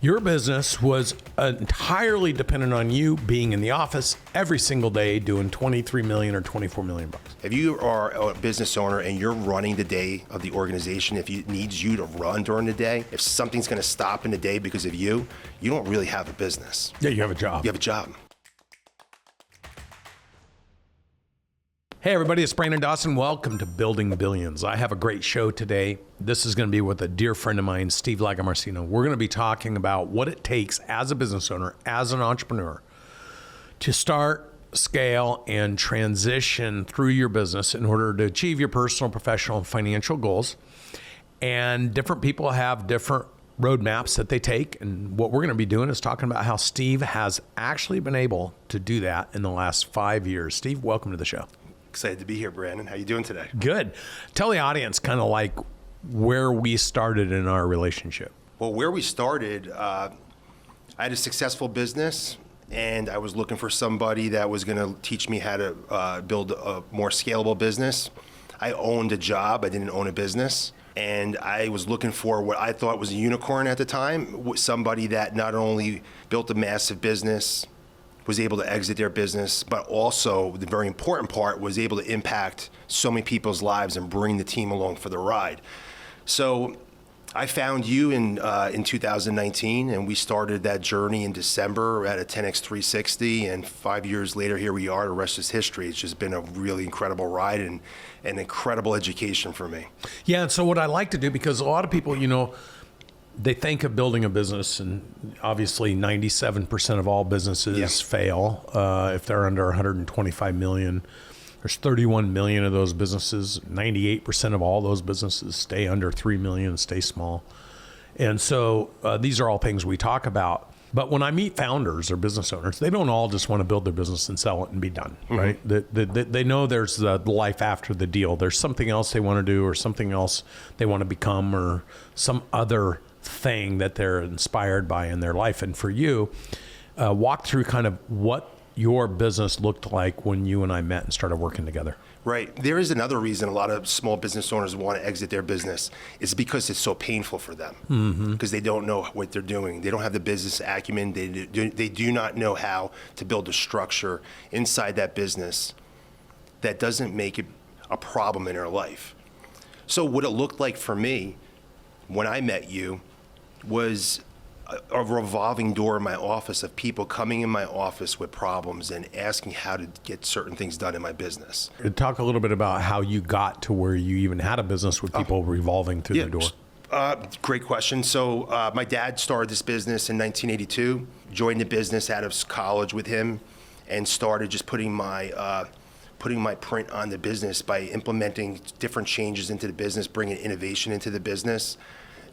Your business was entirely dependent on you being in the office every single day doing 23 million or 24 million bucks. If you are a business owner and you're running the day of the organization, if it needs you to run during the day, if something's going to stop in the day because of you, you don't really have a business. Yeah, you have a job. You have a job. Hey everybody, it's Brandon Dawson. Welcome to Building Billions. I have a great show today. This is going to be with a dear friend of mine, Steve Lagomarsino. We're going to be talking about what it takes as a business owner, as an entrepreneur, to start, scale, and transition through your business in order to achieve your personal, professional, and financial goals. And different people have different roadmaps that they take. And what we're going to be doing is talking about how Steve has actually been able to do that in the last 5 years. Steve, welcome to the show. Excited to be here, Brandon. How you doing today? Good. Tell the audience kind of like where we started in our relationship. Well, where we started, I had a successful business, and I was looking for somebody that was going to teach me how to build a more scalable business. I owned a job. I didn't own a business. And I was looking for what I thought was a unicorn at the time, somebody that not only built a massive business, was able to exit their business, but also the very important part was able to impact so many people's lives and bring the team along for the ride. So I found you in 2019, and we started that journey in December at a 10x 360, and 5 years later, here we are. The rest is history. It's just been a really incredible ride and an incredible education for me. Yeah, and so what I like to do, because a lot of people, they think of building a business, and obviously 97% of all businesses fail if they're under 125 million. There's 31 million of those businesses. 98% of all those businesses stay under 3 million, stay small. And so these are all things we talk about. But when I meet founders or business owners, they don't all just want to build their business and sell it and be done, right? They know there's the life after the deal. There's something else they want to do, or something else they want to become, or some other thing that they're inspired by in their life. And for you, walk through kind of what your business looked like when you and I met and started working together. Right. There is another reason a lot of small business owners want to exit their business. It's because it's so painful for them, because they don't know what they're doing. They don't have the business acumen. They do not know how to build a structure inside that business that doesn't make it a problem in their life. So what it looked like for me when I met you was a revolving door in my office of people coming in my office with problems and asking how to get certain things done in my business. Talk a little bit about how you got to where you even had a business with people revolving through the door. Great question. So my dad started this business in 1982, joined the business out of college with him, and started just putting my print on the business by implementing different changes into the business, bringing innovation into the business.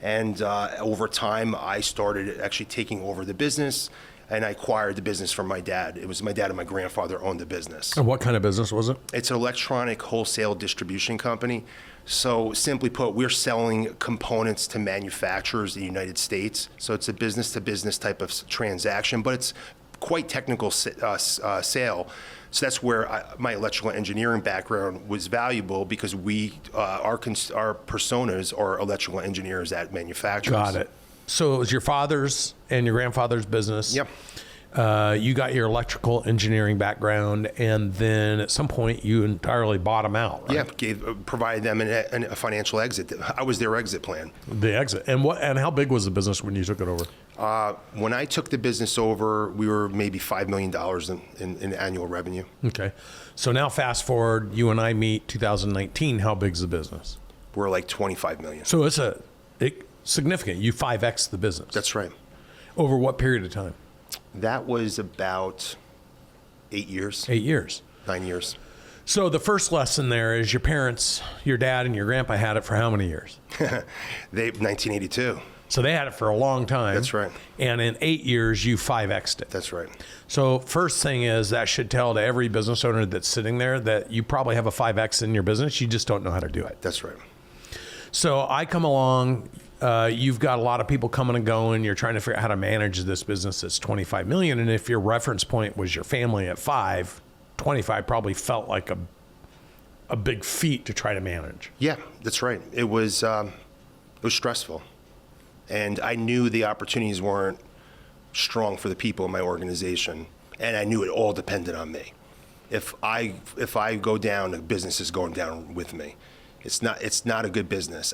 And over time, I started actually taking over the business, and I acquired the business from my dad. It was my dad and my grandfather owned the business. And what kind of business was it? It's an electronic wholesale distribution company. So simply put, we're selling components to manufacturers in the United States. So it's a business-to-business type of transaction, but it's quite technical sale. So that's where my electrical engineering background was valuable, because our personas are electrical engineers at manufacturers. Got it. So it was your father's and your grandfather's business. Yep. You got your electrical engineering background, and then at some point you entirely bought them out, right? Yeah, provided them a financial exit. I was their exit plan. The exit. And how big was the business when you took it over? When I took the business over, we were maybe $5 million in annual revenue. Okay. So now fast forward, you and I meet 2019. How big's the business? We're like 25 million. So it's significant. You 5X the business. That's right. Over what period of time? That was about 8 years. 8 years. 9 years. So the first lesson there is your parents, your dad and your grandpa had it for how many years? 1982. So they had it for a long time. That's right. And in 8 years, you 5X'd it. That's right. So first thing is, that should tell to every business owner that's sitting there that you probably have a 5X in your business. You just don't know how to do it. That's right. So I come along, you've got a lot of people coming and going. You're trying to figure out how to manage this business that's 25 million. And if your reference point was your family at 5, 25 probably felt like a big feat to try to manage. Yeah, that's right. It was stressful. And I knew the opportunities weren't strong for the people in my organization, and I knew it all depended on me. If I go down, the business is going down with me. It's not a good business.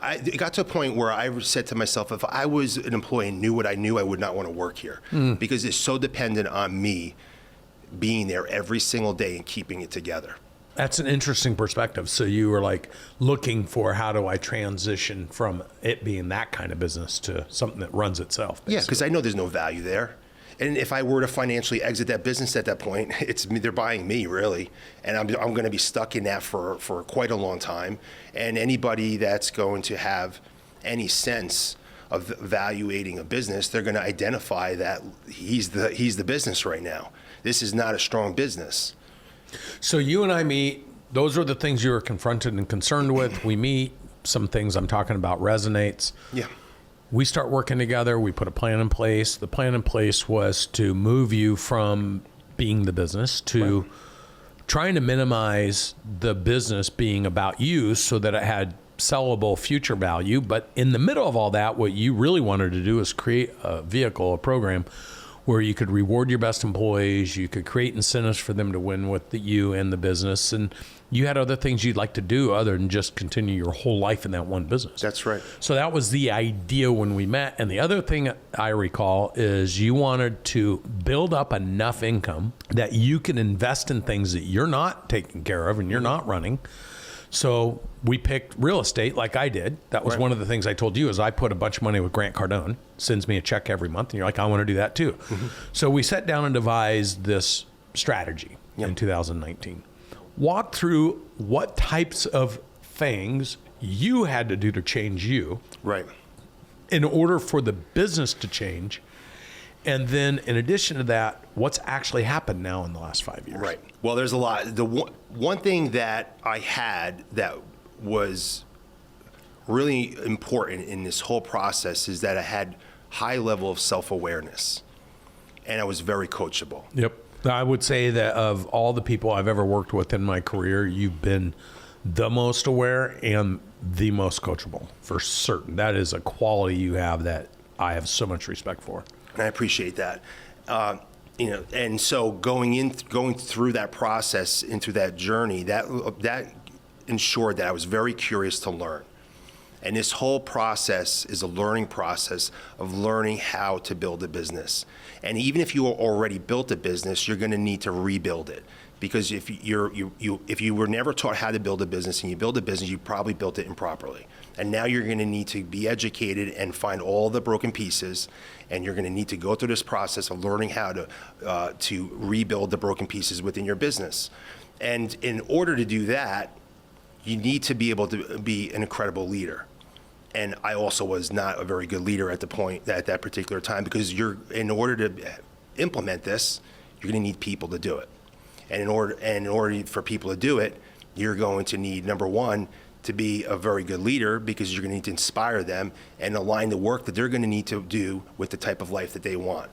It got to a point where I said to myself, if I was an employee and knew what I knew, I would not want to work here because it's so dependent on me being there every single day and keeping it together. That's an interesting perspective. So you were like looking for, how do I transition from it being that kind of business to something that runs itself? Basically. Yeah, because I know there's no value there. And if I were to financially exit that business at that point, they're buying me, really. And I'm going to be stuck in that for quite a long time. And anybody that's going to have any sense of evaluating a business, they're going to identify that he's the business right now. This is not a strong business. So you and I meet. Those are the things you were confronted and concerned with. We meet. Some things I'm talking about resonates. Yeah. We start working together. We put a plan in place. The plan in place was to move you from being the business to trying to minimize the business being about you so that it had sellable future value. But in the middle of all that, what you really wanted to do is create a vehicle, a program where you could reward your best employees, you could create incentives for them to win with you and the business, and you had other things you'd like to do other than just continue your whole life in that one business. That's right. So that was the idea when we met. And the other thing I recall is you wanted to build up enough income that you can invest in things that you're not taking care of and you're not running. So we picked real estate like I did. That was one of the things I told you is I put a bunch of money with Grant Cardone, sends me a check every month. And you're like, I want to do that too. Mm-hmm. So we sat down and devised this strategy in 2019. Walk through what types of things you had to do to change you. Right. In order for the business to change. And then in addition to that, what's actually happened now in the last 5 years? Right. Well, there's a lot. The one thing that I had that was really important in this whole process is that I had high level of self-awareness, and I was very coachable. Yep. I would say that of all the people I've ever worked with in my career, you've been the most aware and the most coachable, for certain. That is a quality you have that I have so much respect for. And I appreciate that. And so going through that process, into that journey, that ensured that I was very curious to learn. And this whole process is a learning process of learning how to build a business. And even if you already built a business, you're going to need to rebuild it. Because if you were never taught how to build a business and you build a business, you probably built it improperly. And now you're going to need to be educated and find all the broken pieces, and you're going to need to go through this process of learning how to rebuild the broken pieces within your business. And in order to do that, you need to be able to be an incredible leader. And I also was not a very good leader at that particular time, because in order to implement this, you're going to need people to do it. And in order for people to do it, you're going to need, number one, to be a very good leader, because you're going to need to inspire them and align the work that they're going to need to do with the type of life that they want.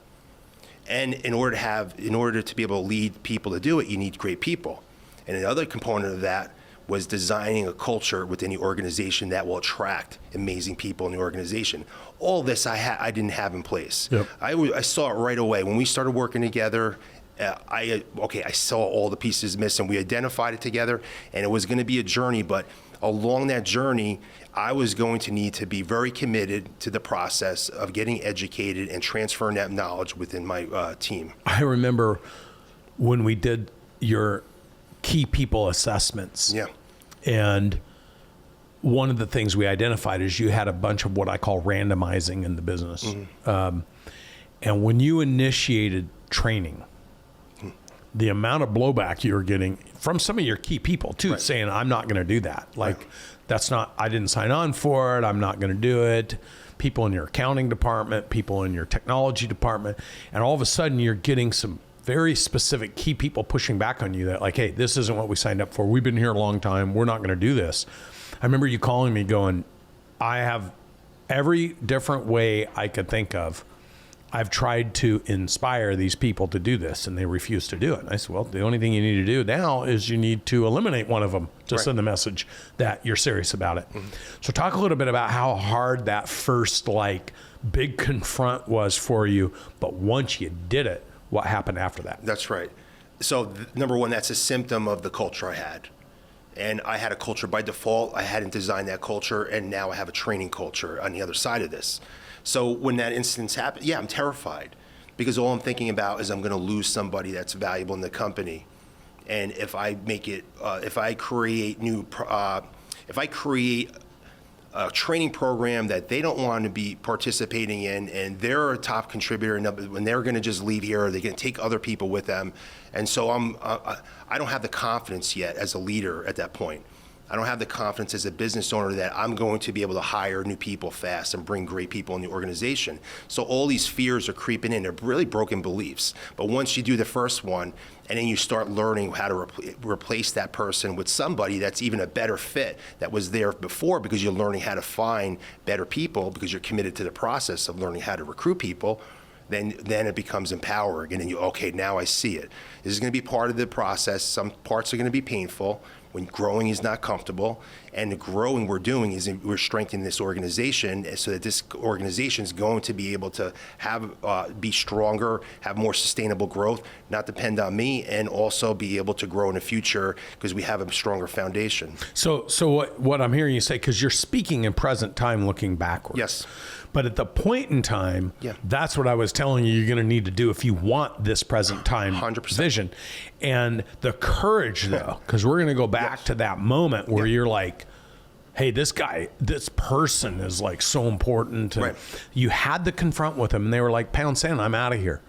And in order to be able to lead people to do it, you need great people. And another component of that was designing a culture within the organization that will attract amazing people in the organization. All this I didn't have in place. Yep. I saw it right away when we started working together. I saw all the pieces missing. We identified it together, and it was going to be a journey. But along that journey, I was going to need to be very committed to the process of getting educated and transferring that knowledge within my team. I remember when we did your key people assessments. Yeah. And one of the things we identified is you had a bunch of what I call randomizing in the business. Mm-hmm. And when you initiated training, the amount of blowback you were getting from some of your key people too, saying, I'm not going to do that. Like, I didn't sign on for it. I'm not going to do it. People in your accounting department, people in your technology department. And all of a sudden you're getting some very specific key people pushing back on you that like, hey, this isn't what we signed up for. We've been here a long time. We're not going to do this. I remember you calling me going, I have every different way I could think of. I've tried to inspire these people to do this, and they refuse to do it. And I said, well, the only thing you need to do now is you need to eliminate one of them to send the message that you're serious about it. So talk a little bit about how hard that first big confront was for you, but once you did it, what happened after that? That's right. So number one, that's a symptom of the culture I had. And I had a culture by default. I hadn't designed that culture, and now I have a training culture on the other side of this. So when that instance happened, I'm terrified, because all I'm thinking about is I'm going to lose somebody that's valuable in the company. And if I make it, if I create a training program that they don't want to be participating in, and they're a top contributor, and when they're going to just leave here, they're going to take other people with them. And so I don't have the confidence yet as a leader at that point. I don't have the confidence as a business owner that I'm going to be able to hire new people fast and bring great people in the organization. So all these fears are creeping in. They're really broken beliefs. But once you do the first one, and then you start learning how to replace that person with somebody that's even a better fit that was there before, because you're learning how to find better people, because you're committed to the process of learning how to recruit people, then it becomes empowering. And then okay, now I see it. This is going to be part of the process. Some parts are going to be painful. When growing is not comfortable, and the growing we're doing is we're strengthening this organization so that this organization is going to be able to be stronger, have more sustainable growth, not depend on me, and also be able to grow in the future because we have a stronger foundation. So what I'm hearing you say, because you're speaking in present time looking backwards. Yes. But at the point in time, that's what I was telling you you're going to need to do if you want this present time 100%. Vision. And the courage, though, because we're going to go back to that moment where you're like, hey, this person is so important. And you had to confront with them, and they were like, pound sand, I'm out of here.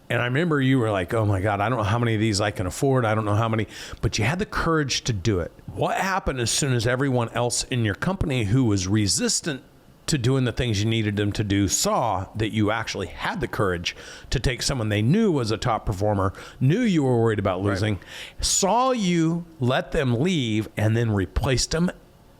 And I remember you were like, oh my God, I don't know how many of these I can afford. I don't know how many, but you had the courage to do it. What happened as soon as everyone else in your company who was resistant to doing the things you needed them to do saw that you actually had the courage to take someone they knew was a top performer, knew you were worried about losing, saw you let them leave, and then replaced them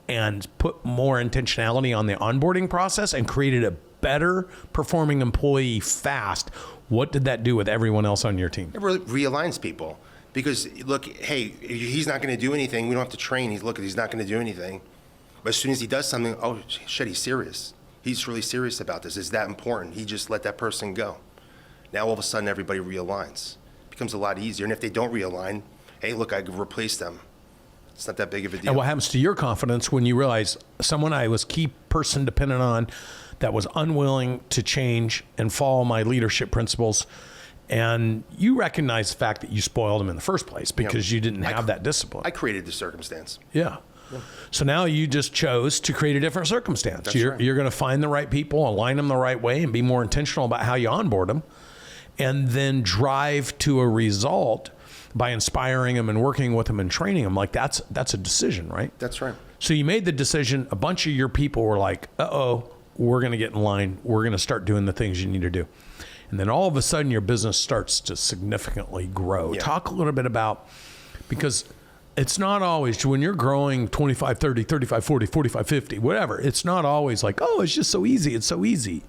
and put more intentionality on the onboarding process and created a better performing employee fast? What did that do with everyone else on your team? It realigns people, because look, hey, he's not going to do anything. We don't have to train. He's not going to do anything. But as soon as he does something, oh shit, he's serious. He's really serious about this. It's that important. He just let that person go. Now all of a sudden everybody realigns. It becomes a lot easier. And if they don't realign, hey, look, I could replace them. It's not that big of a deal. And what happens to your confidence when you realize someone I was key person dependent on that was unwilling to change and follow my leadership principles, and you recognize the fact that you spoiled them in the first place because you didn't have that discipline. I created the circumstance. Yeah. So now you just chose to create a different circumstance. You're going to find the right people, align them the right way, and be more intentional about how you onboard them, and then drive to a result by inspiring them and working with them and training them. That's a decision, right? That's right. So you made the decision. A bunch of your people were like, uh-oh, we're going to get in line. We're going to start doing the things you need to do. And then all of a sudden your business starts to significantly grow. Yeah. Talk a little bit about, because it's not always, when you're growing 25, 30, 35, 40, 45, 50, whatever, it's not always like, oh, it's just so easy. It's so easy.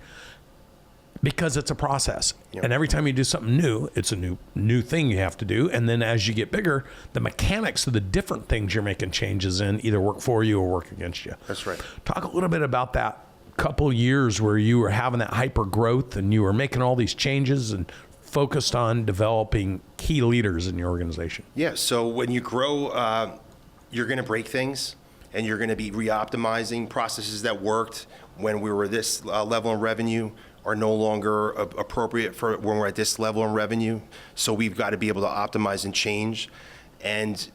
Because it's a process. Yep. And every time you do something new, it's a new thing you have to do. And then as you get bigger, the mechanics of the different things you're making changes in either work for you or work against you. That's right. Talk a little bit about that couple years where you were having that hyper growth and you were making all these changes and focused on developing key leaders in your organization. Yeah, so when you grow, you're going to break things, and you're going to be re-optimizing processes that worked when we were this level in revenue are no longer appropriate for when we're at this level in revenue. So we've got to be able to optimize and change. And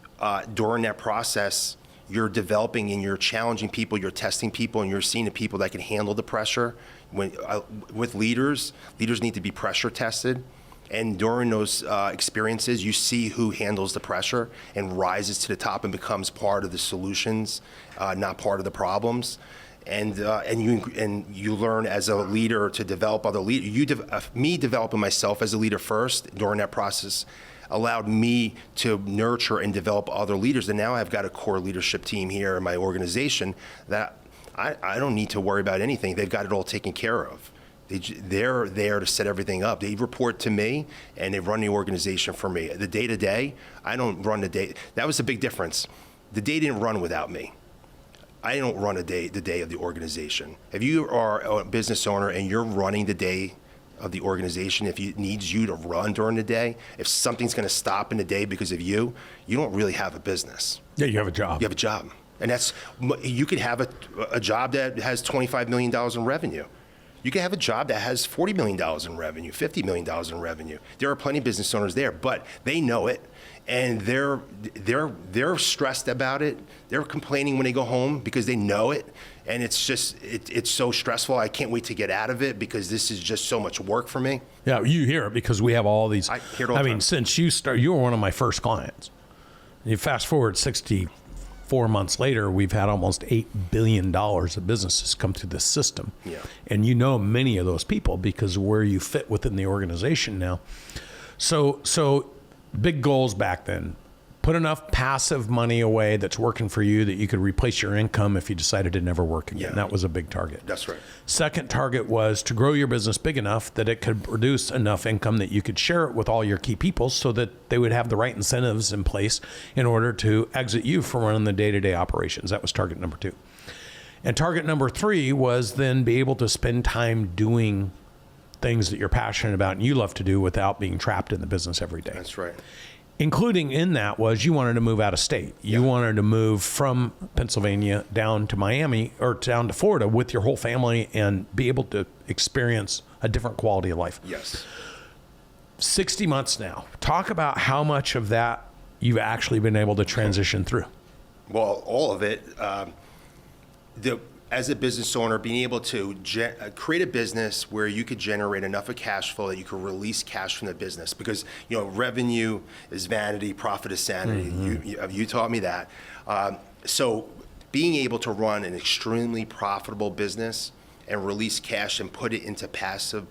during that process, you're developing and you're challenging people, you're testing people, and you're seeing the people that can handle the pressure. With leaders need to be pressure tested. And during those experiences, you see who handles the pressure and rises to the top and becomes part of the solutions, not part of the problems. And you learn as a leader to develop other leaders. Me developing myself as a leader first during that process allowed me to nurture and develop other leaders. And now I've got a core leadership team here in my organization that I don't need to worry about anything. They've got it all taken care of. They're there to set everything up. They report to me, and they run the organization for me. The day-to-day, I don't run the day. That was the big difference. The day didn't run without me. I don't run the day of the organization. If you are a business owner and you're running the day of the organization, if it needs you to run during the day, if something's going to stop in the day because of you, you don't really have a business. Yeah, you have a job. You have a job. And you could have a job that has $25 million in revenue. You could have a job that has $40 million in revenue, $50 million in revenue. There are plenty of business owners there, but they know it, and they're stressed about it. They're complaining when they go home because they know it, and it's just it's so stressful. I can't wait to get out of it because this is just so much work for me. Yeah, you hear it because we have all these. I hear it all the time. Since you were one of my first clients. You fast forward 64 months later, we've had almost $8 billion of businesses come through this system. Yeah. And you know many of those people because of where you fit within the organization now. So big goals back then. Put enough passive money away that's working for you that you could replace your income if you decided to never work again. Yeah. That was a big target. That's right. Second target was to grow your business big enough that it could produce enough income that you could share it with all your key people so that they would have the right incentives in place in order to exit you from running the day-to-day operations. That was target number 2. And target number 3 was then be able to spend time doing things that you're passionate about and you love to do without being trapped in the business every day. That's right. Including in that was you wanted to move out of state. You wanted to move from Pennsylvania down to Miami or down to Florida with your whole family and be able to experience a different quality of life. Yes. 60 months now. Talk about how much of that you've actually been able to transition through. Well, all of it. As a business owner, being able to create a business where you could generate enough of cash flow that you could release cash from the business, because revenue is vanity, profit is sanity. Mm-hmm. You taught me that. So being able to run an extremely profitable business and release cash and put it into passive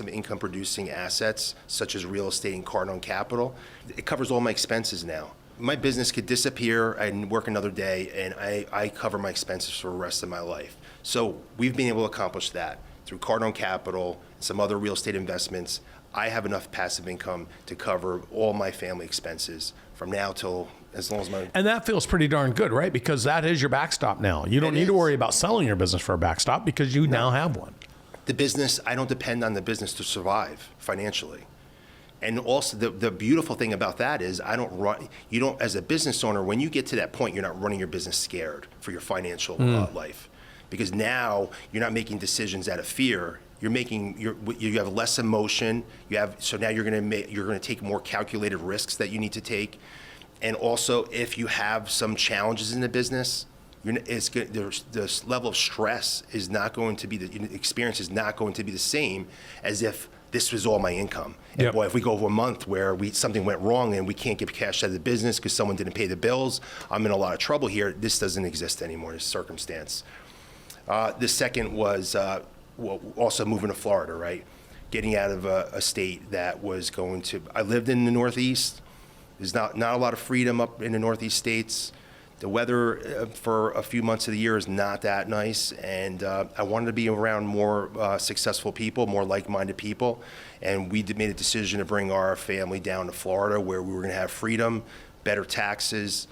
income producing assets such as real estate and Cardone Capital, it covers all my expenses now. My business could disappear and work another day, and I cover my expenses for the rest of my life. So we've been able to accomplish that through Cardone Capital and some other real estate investments. I have enough passive income to cover all my family expenses from now till as long as my... And that feels pretty darn good, right? Because that is your backstop now. You don't need to worry about selling your business for a backstop because you now have one. The business, I don't depend on the business to survive financially. And also the beautiful thing about that is as a business owner, when you get to that point, you're not running your business scared for your financial life. Because now you're not making decisions out of fear. You have less emotion. So now you're going to take more calculated risks that you need to take. And also, if you have some challenges in the business, the level of stress is not going to be, the experience is not going to be the same as if this was all my income. And boy, if we go over a month where something went wrong and we can't get cash out of the business because someone didn't pay the bills, I'm in a lot of trouble here. This doesn't exist anymore, this circumstance. The second was also moving to Florida, right? Getting out of a state that was going to... I lived in the Northeast. There's not a lot of freedom up in the Northeast states. The weather for a few months of the year is not that nice, and I wanted to be around more successful people, more like-minded people, and we made a decision to bring our family down to Florida where we were going to have freedom, better taxes,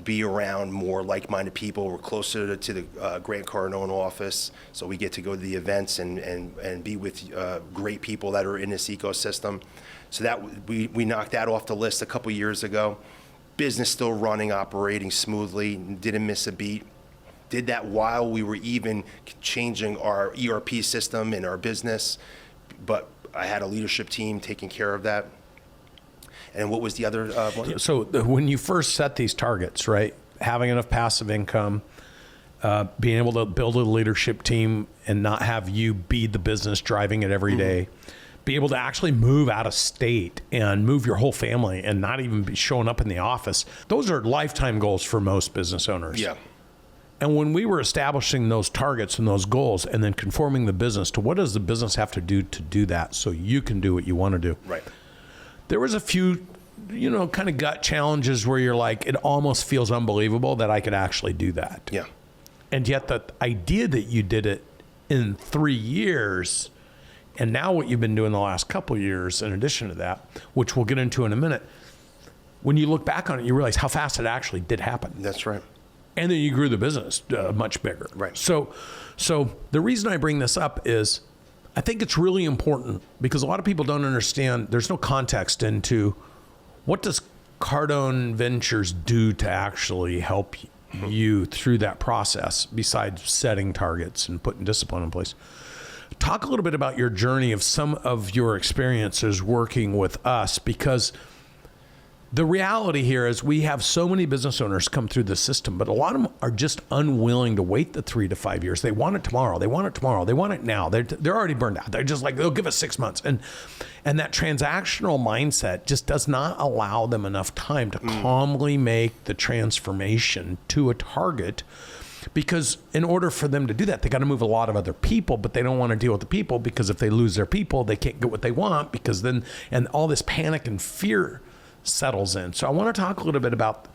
be around more like-minded people. We're closer to the Grant Cardone office, so we get to go to the events and be with great people that are in this ecosystem. So that we knocked that off the list a couple years ago. Business still running, operating smoothly, didn't miss a beat. Did that while we were even changing our ERP system in our business, but I had a leadership team taking care of that. And what was the other one? So when you first set these targets, right, having enough passive income, being able to build a leadership team and not have you be the business driving it every day, be able to actually move out of state and move your whole family and not even be showing up in the office. Those are lifetime goals for most business owners. Yeah. And when we were establishing those targets and those goals and then conforming the business to what does the business have to do that so you can do what you want to do. Right. There was a few, kind of gut challenges where you're like, it almost feels unbelievable that I could actually do that. Yeah. And yet the idea that you did it in 3 years. And now what you've been doing the last couple of years, in addition to that, which we'll get into in a minute, when you look back on it, you realize how fast it actually did happen. That's right. And then you grew the business much bigger. Right. So the reason I bring this up is I think it's really important because a lot of people don't understand. There's no context into what does Cardone Ventures do to actually help you through that process besides setting targets and putting discipline in place. Talk a little bit about your journey of some of your experiences working with us, because the reality here is we have so many business owners come through the system, but a lot of them are just unwilling to wait the 3 to 5 years. They want it tomorrow. They want it tomorrow. They want it now. They're already burned out. They're just like, they'll give us 6 months. And that transactional mindset just does not allow them enough time to calmly make the transformation to a target. Because in order for them to do that, they got to move a lot of other people, but they don't want to deal with the people because if they lose their people, they can't get what they want because then, and all this panic and fear settles in. So I want to talk a little bit about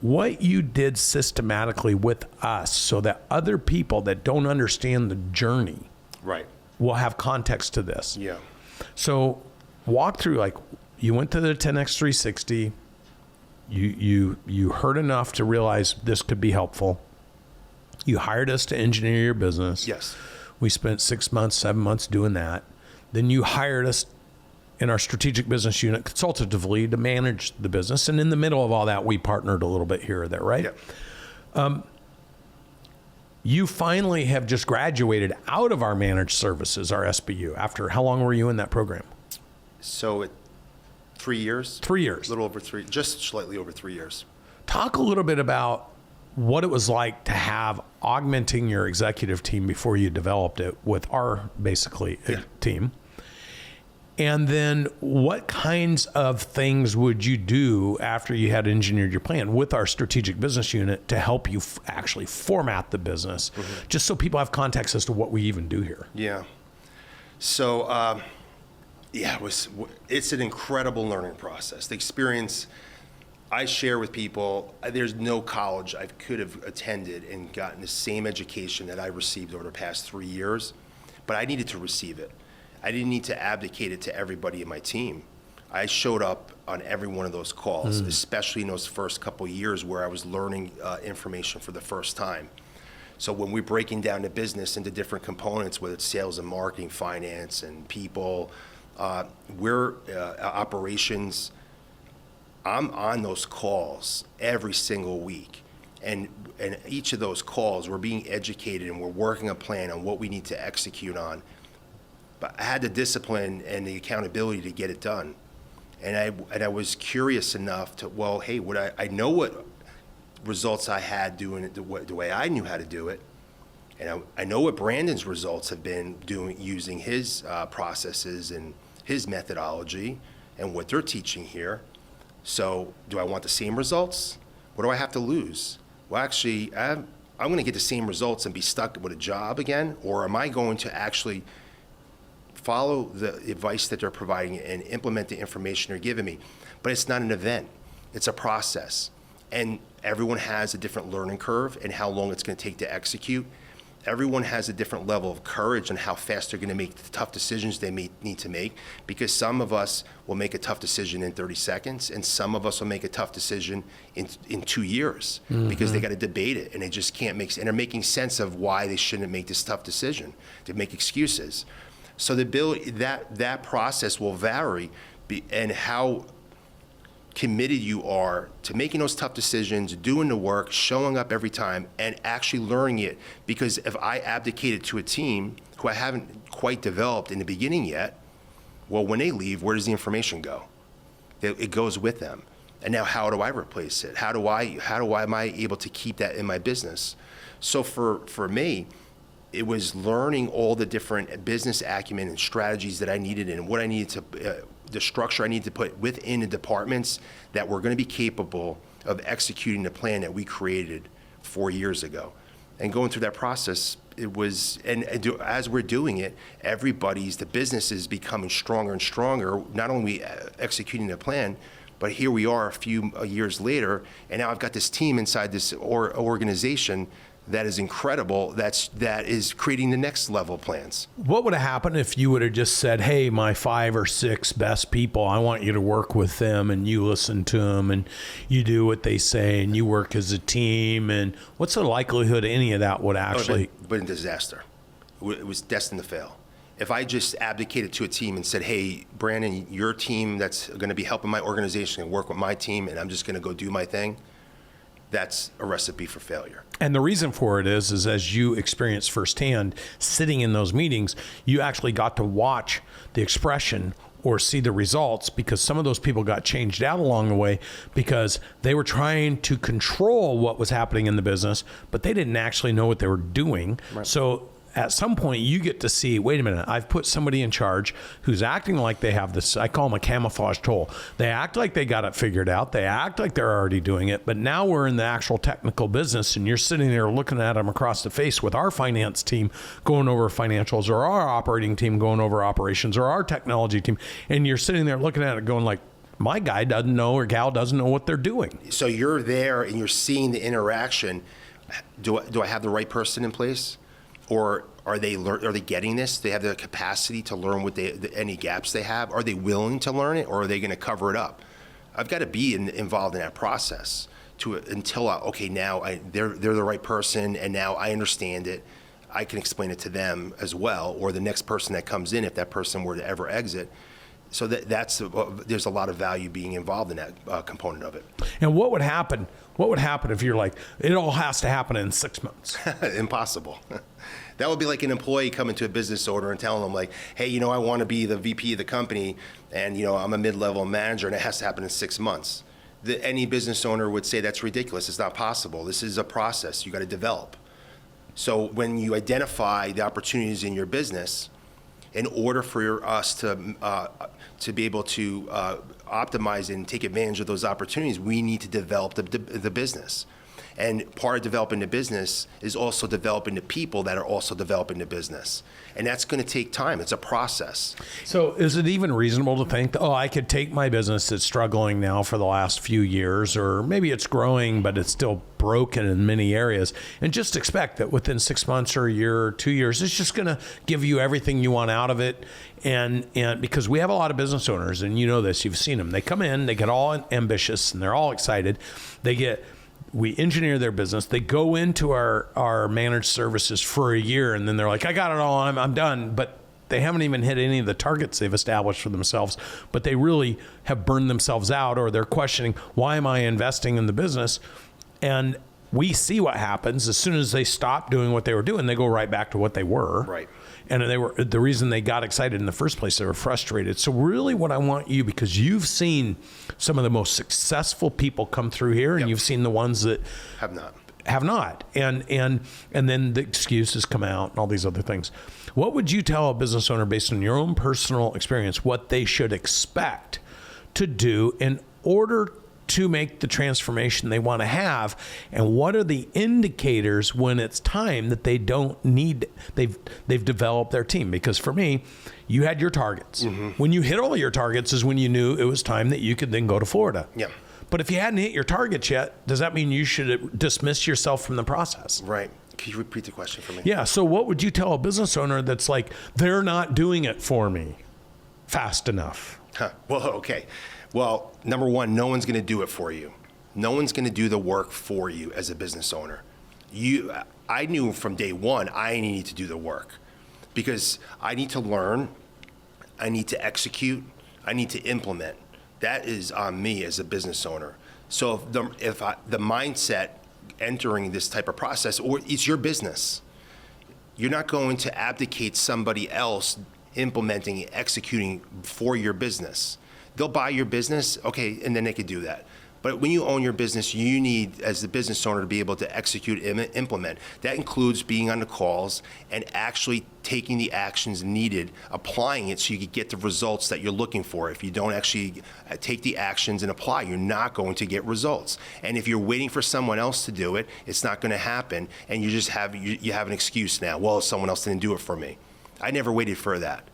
what you did systematically with us so that other people that don't understand the journey Right. will have context to this. Yeah. So walk through, like you went to the 10X 360, you heard enough to realize this could be helpful. You hired us to engineer your business. Yes. We spent 6 months, 7 months doing that. Then you hired us in our strategic business unit consultatively to manage the business. And in the middle of all that, we partnered a little bit here or there, right? Yeah. You finally have just graduated out of our managed services, our SBU, after how long were you in that program? So 3 years? 3 years. A little over 3, just slightly over 3 years. Talk a little bit about what it was like to have augmenting your executive team before you developed it with our basically team. And then what kinds of things would you do after you had engineered your plan with our strategic business unit to help you actually format the business, just so people have context as to what we even do here? Yeah. So, it's an incredible learning process. The experience I share with people, there's no college I could have attended and gotten the same education that I received over the past 3 years, but I needed to receive it. I didn't need to abdicate it to everybody in my team. I showed up on every one of those calls, especially in those first couple of years where I was learning information for the first time. So when we're breaking down the business into different components, whether it's sales and marketing, finance and people, we're operations, I'm on those calls every single week. And each of those calls, we're being educated and we're working a plan on what we need to execute on. But I had the discipline and the accountability to get it done. And I was curious enough to, well, hey, I know what results I had doing it the way I knew how to do it. And I know what Brandon's results have been doing using his processes and his methodology and what they're teaching here. So do I want the same results? What do I have to lose? Well, actually, I'm going to get the same results and be stuck with a job again, or am I going to actually follow the advice that they're providing and implement the information they're giving me? But it's not an event. It's a process. And everyone has a different learning curve and how long it's going to take to execute. Everyone has a different level of courage and how fast they're going to make the tough decisions they may need to make, because some of us will make a tough decision in 30 seconds and some of us will make a tough decision in 2 years because they got to debate it and they just can't make, and they're making sense of why they shouldn't make this tough decision. They make excuses. So the ability, that process will vary and how committed you are to making those tough decisions, doing the work, showing up every time, and actually learning it. Because if I abdicated to a team who I haven't quite developed in the beginning yet, well, when they leave, where does the information go? It goes with them. And now how do I replace it? How am I able to keep that in my business? So for me, it was learning all the different business acumen and strategies that I needed and what I needed to, the structure I needed to put within the departments that were going to be capable of executing the plan that we created 4 years ago. And going through that process, it was, and as we're doing it, the business is becoming stronger and stronger, not only executing the plan, but here we are a few years later, and now I've got this team inside this organization that is incredible, that is creating the next level plans. What would have happened if you would have just said, hey, my 5 or 6 best people, I want you to work with them, and you listen to them, and you do what they say, and you work as a team, and what's the likelihood any of that would actually... But a disaster. It was destined to fail. If I just abdicated to a team and said, hey, Brandon, your team that's going to be helping my organization and work with my team, and I'm just going to go do my thing, that's a recipe for failure. And the reason for it is as you experience firsthand, sitting in those meetings, you actually got to watch the expression or see the results, because some of those people got changed out along the way because they were trying to control what was happening in the business, but they didn't actually know what they were doing. Right. So at some point you get to see, wait a minute, I've put somebody in charge who's acting like they have this, I call them a camouflage tool. They act like they got it figured out. They act like they're already doing it, but now we're in the actual technical business, and you're sitting there looking at them across the face with our finance team going over financials, or our operating team going over operations, or our technology team. And you're sitting there looking at it going like, my guy doesn't know or gal doesn't know what they're doing. So you're there and you're seeing the interaction. Do I have the right person in place? Or are they getting this? Do they have the capacity to learn what any gaps they have? Are they willing to learn it, or are they going to cover it up? I've got to be involved in that process until they're the right person, and now I understand it. I can explain it to them as well, or the next person that comes in, if that person were to ever exit. So there's a lot of value being involved in that component of it. And what would happen? What would happen if you're like, it all has to happen in 6 months? Impossible. That would be like an employee coming to a business owner and telling them like, hey, I want to be the VP of the company, and I'm a mid-level manager, and it has to happen in 6 months. Any business owner would say that's ridiculous. It's not possible. This is a process you got to develop. So when you identify the opportunities in your business, in order for us to be able to optimize and take advantage of those opportunities, we need to develop the business. And part of developing the business is also developing the people that are also developing the business. And that's going to take time. It's a process. So is it even reasonable to think, I could take my business that's struggling now for the last few years, or maybe it's growing, but it's still broken in many areas, and just expect that within 6 months or a year or 2 years, it's just going to give you everything you want out of it? And because we have a lot of business owners, and you know this, you've seen them. They come in, they get all ambitious, and they're all excited. We engineer their business. They go into our managed services for a year, and then they're like, I got it all, I'm done. But they haven't even hit any of the targets they've established for themselves, but they really have burned themselves out, or they're questioning, why am I investing in the business? And we see what happens as soon as they stop doing what they were doing, they go right back to what they were. Right. And the reason they got excited in the first place, they were frustrated. So really what I want you, because you've seen some of the most successful people come through here, and Yep. you've seen the ones that Have not. And then the excuses come out and all these other things. What would you tell a business owner, based on your own personal experience, what they should expect to do in order to make the transformation they want to have? And what are the indicators when it's time that they don't need, they've developed their team? Because for me, you had your targets. Mm-hmm. When you hit all your targets is when you knew it was time that you could then go to Florida. Yeah. But if you hadn't hit your targets yet, does that mean you should dismiss yourself from the process? Right. Can you repeat the question for me? Yeah. So what would you tell a business owner that's like, they're not doing it for me fast enough? Well, okay. Well, number one, no one's going to do it for you. No one's going to do the work for you as a business owner. I knew from day one I needed to do the work, because I need to learn, I need to execute, I need to implement. That is on me as a business owner. So if the mindset entering this type of process, or it's your business, you're not going to abdicate somebody else implementing, executing for your business. They'll buy your business, okay, and then they could do that. But when you own your business, you need, as the business owner, to be able to execute and implement. That includes being on the calls and actually taking the actions needed, applying it so you can get the results that you're looking for. If you don't actually take the actions and apply, you're not going to get results. And if you're waiting for someone else to do it, it's not going to happen, and you just have an excuse now. Well, someone else didn't do it for me. I never waited for that.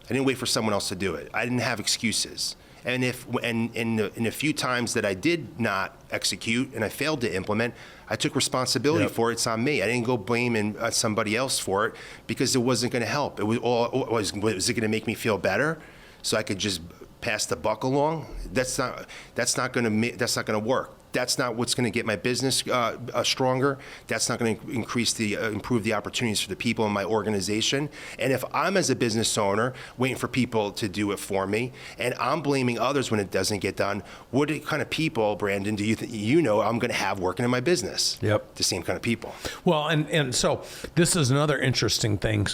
I didn't wait for someone else to do it. I didn't have excuses. And in a few times that I did not execute and I failed to implement, I took responsibility for it. It's on me. I didn't go blaming somebody else for it because it wasn't going to help. Was it going to make me feel better so I could just pass the buck along? That's not going to work. That's not what's going to get my business stronger. That's not going to improve the opportunities for the people in my organization. And if I'm, as a business owner, waiting for people to do it for me, and I'm blaming others when it doesn't get done, what kind of people, Brandon, do you know I'm going to have working in my business? Yep. The same kind of people. Well, and so this is another interesting thing.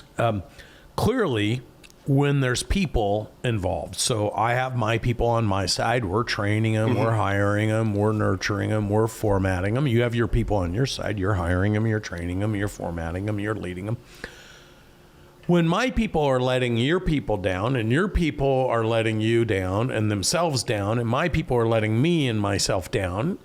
Clearly, when there's people involved. So I have my people on my side. We're training them, we're hiring them, we're nurturing them, we're formatting them. You have your people on your side. You're hiring them, you're training them, you're formatting them, you're leading them. When my people are letting your people down, and your people are letting you down and themselves down, and my people are letting me and myself down,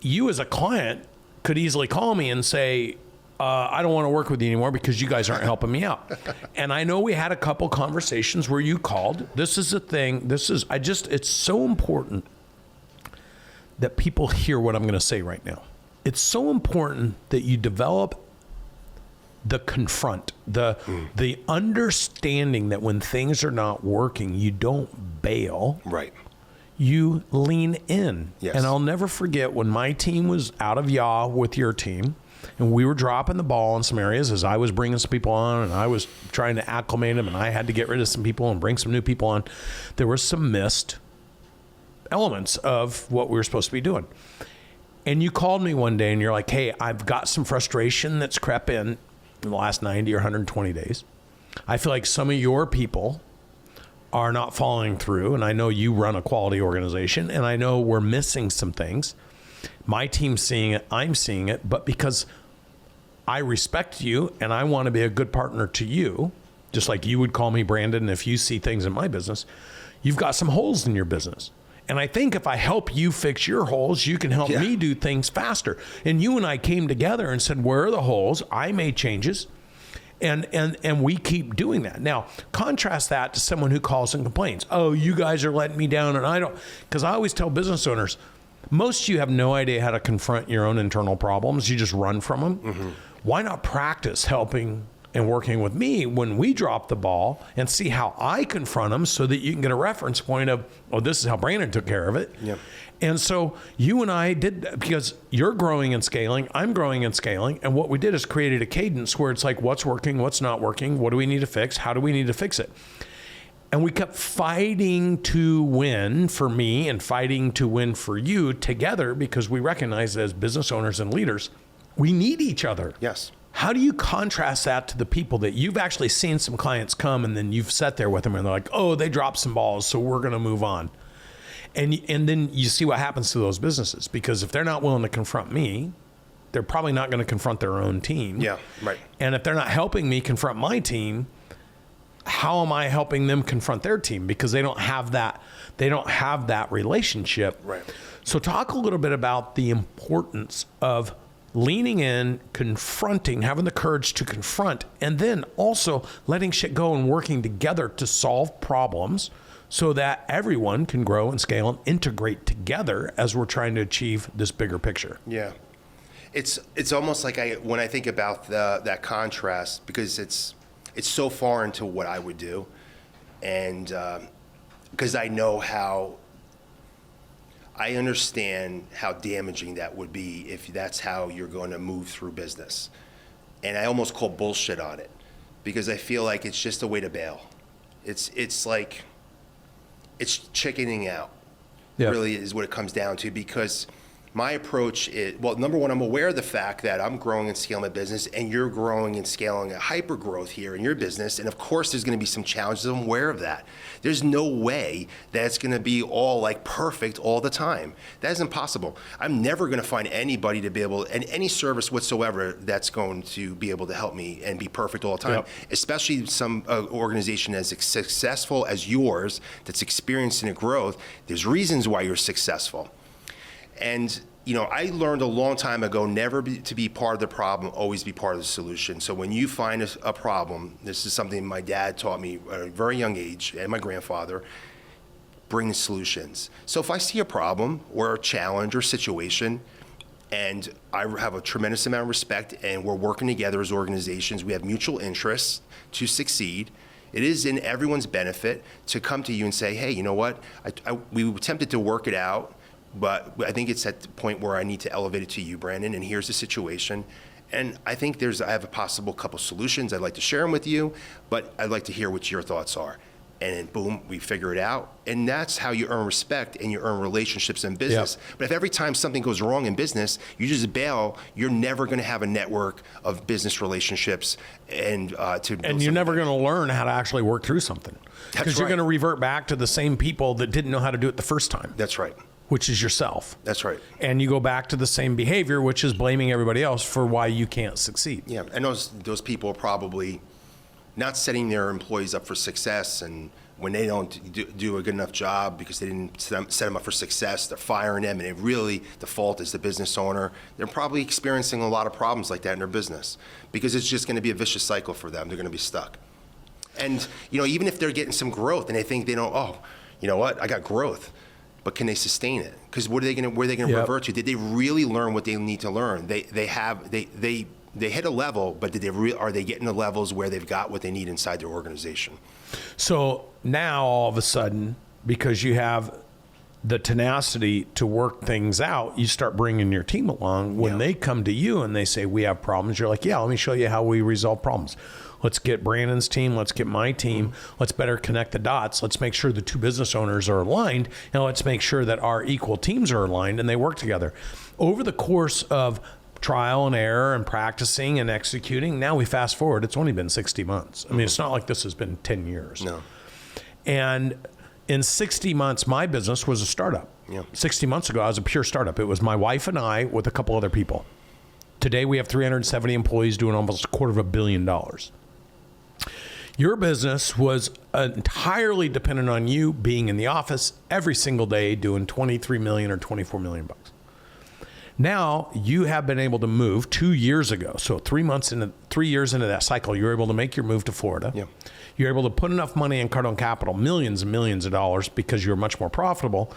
you as a client could easily call me and say, I don't want to work with you anymore because you guys aren't helping me out. And I know we had a couple conversations where you called. This is the thing. It's so important that people hear what I'm going to say right now. It's so important that you develop the confront, the understanding that when things are not working, you don't bail. Right. You lean in. Yes. And I'll never forget when my team was out of yaw with your team, and we were dropping the ball in some areas as I was bringing some people on and I was trying to acclimate them and I had to get rid of some people and bring some new people on. There were some missed elements of what we were supposed to be doing. And you called me one day and you're like, hey, I've got some frustration that's crept in the last 90 or 120 days. I feel like some of your people are not following through. And I know you run a quality organization and I know we're missing some things. My team's seeing it, I'm seeing it, but because I respect you and I want to be a good partner to you, just like you would call me Brandon if you see things in my business, you've got some holes in your business. And I think if I help you fix your holes, you can help me do things faster. And you and I came together and said, where are the holes? I made changes. And we keep doing that. Now, contrast that to someone who calls and complains. Oh, you guys are letting me down and I don't, because I always tell business owners, most of you have no idea how to confront your own internal problems. You just run from them. Mm-hmm. Why not practice helping and working with me when we drop the ball and see how I confront them so that you can get a reference point of, oh, this is how Brandon took care of it. Yep. And so you and I did that because you're growing and scaling, I'm growing and scaling. And what we did is created a cadence where it's like, what's working, what's not working, what do we need to fix, how do we need to fix it? And we kept fighting to win for me and fighting to win for you together because we recognize as business owners and leaders, we need each other. Yes. How do you contrast that to the people that you've actually seen some clients come and then you've sat there with them and they're like, oh, they dropped some balls, so we're going to move on. And then you see what happens to those businesses because if they're not willing to confront me, they're probably not going to confront their own team. Yeah, right. And if they're not helping me confront my team, how am I helping them confront their team? Because they don't have that relationship. Right. So talk a little bit about the importance of leaning in, confronting, having the courage to confront, and then also letting shit go and working together to solve problems so that everyone can grow and scale and integrate together as we're trying to achieve this bigger picture. Yeah. It's almost like when I think about that contrast, because it's so foreign to what I would do, and because I understand how damaging that would be if that's how you're going to move through business. And I almost call bullshit on it because I feel like it's just a way to bail. It's like, it's chickening out, really is what it comes down to, because my approach is, well, number one, I'm aware of the fact that I'm growing and scaling my business and you're growing and scaling a hyper growth here in your business. And of course, there's going to be some challenges. I'm aware of that. There's no way that it's going to be all like perfect all the time. That is impossible. I'm never going to find anybody to be able, and any service whatsoever that's going to be able to help me and be perfect all the time, especially some organization as successful as yours that's experiencing a growth. There's reasons why you're successful. And, I learned a long time ago, never to be part of the problem, always be part of the solution. So when you find a problem, this is something my dad taught me at a very young age, and my grandfather, bring solutions. So if I see a problem or a challenge or situation, and I have a tremendous amount of respect, and we're working together as organizations, we have mutual interests to succeed, it is in everyone's benefit to come to you and say, hey, you know what, we attempted to work it out, but I think it's at the point where I need to elevate it to you, Brandon, and here's the situation. And I think I have a possible couple solutions. I'd like to share them with you, but I'd like to hear what your thoughts are. And then boom, we figure it out. And that's how you earn respect and you earn relationships in business. Yep. But if every time something goes wrong in business, you just bail, you're never going to have a network of business relationships and you're never going to learn how to actually work through something. Because you're going to revert back to the same people that didn't know how to do it the first time. That's right. Which is yourself. That's right. And you go back to the same behavior, which is blaming everybody else for why you can't succeed. Yeah, and those people are probably not setting their employees up for success, and when they don't do a good enough job because they didn't set them up for success, they're firing them, and the fault is the business owner. They're probably experiencing a lot of problems like that in their business because it's just going to be a vicious cycle for them. They're going to be stuck. And even if they're getting some growth and they think oh, you know what, I got growth, but can they sustain it? Because where are they going to revert to? Did they really learn what they need to learn? They hit a level, but are they getting the levels where they've got what they need inside their organization? So now all of a sudden, because you have the tenacity to work things out, you start bringing your team along. When they come to you and they say, we have problems, you're like, yeah, let me show you how we resolve problems. Let's get Brandon's team. Let's get my team. Let's better connect the dots. Let's make sure the two business owners are aligned. And let's make sure that our equal teams are aligned and they work together. Over the course of trial and error and practicing and executing, now we fast forward, it's only been 60 months. I mean, it's not like this has been 10 years. No. And in 60 months, my business was a startup. Yeah. 60 months ago, I was a pure startup. It was my wife and I with a couple other people. Today, we have 370 employees doing almost $250 million. Your business was entirely dependent on you being in the office every single day doing 23 million or 24 million bucks. Now you have been able to move 2 years ago. So 3 years into that cycle, you're able to make your move to Florida. Yeah. You're able to put enough money in Cardone Capital, millions and millions of dollars, because you're much more profitable.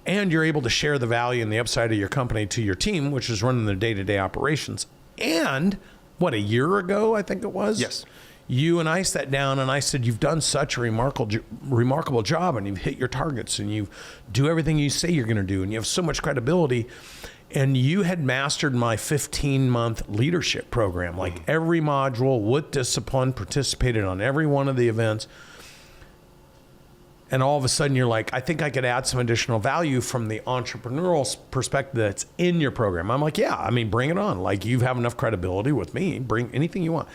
And you're able to share the value and the upside of your company to your team, which is running the day-to-day operations. And a year ago, I think it was? Yes. You and I sat down and I said, you've done such a remarkable job, and you've hit your targets, and you do everything you say you're going to do, and you have so much credibility. And you had mastered my 15-month leadership program, like every module with discipline, participated on every one of the events. And all of a sudden you're like, I think I could add some additional value from the entrepreneurial perspective that's in your program. I'm like, yeah, I mean, bring it on. Like, you have enough credibility with me, bring anything you want.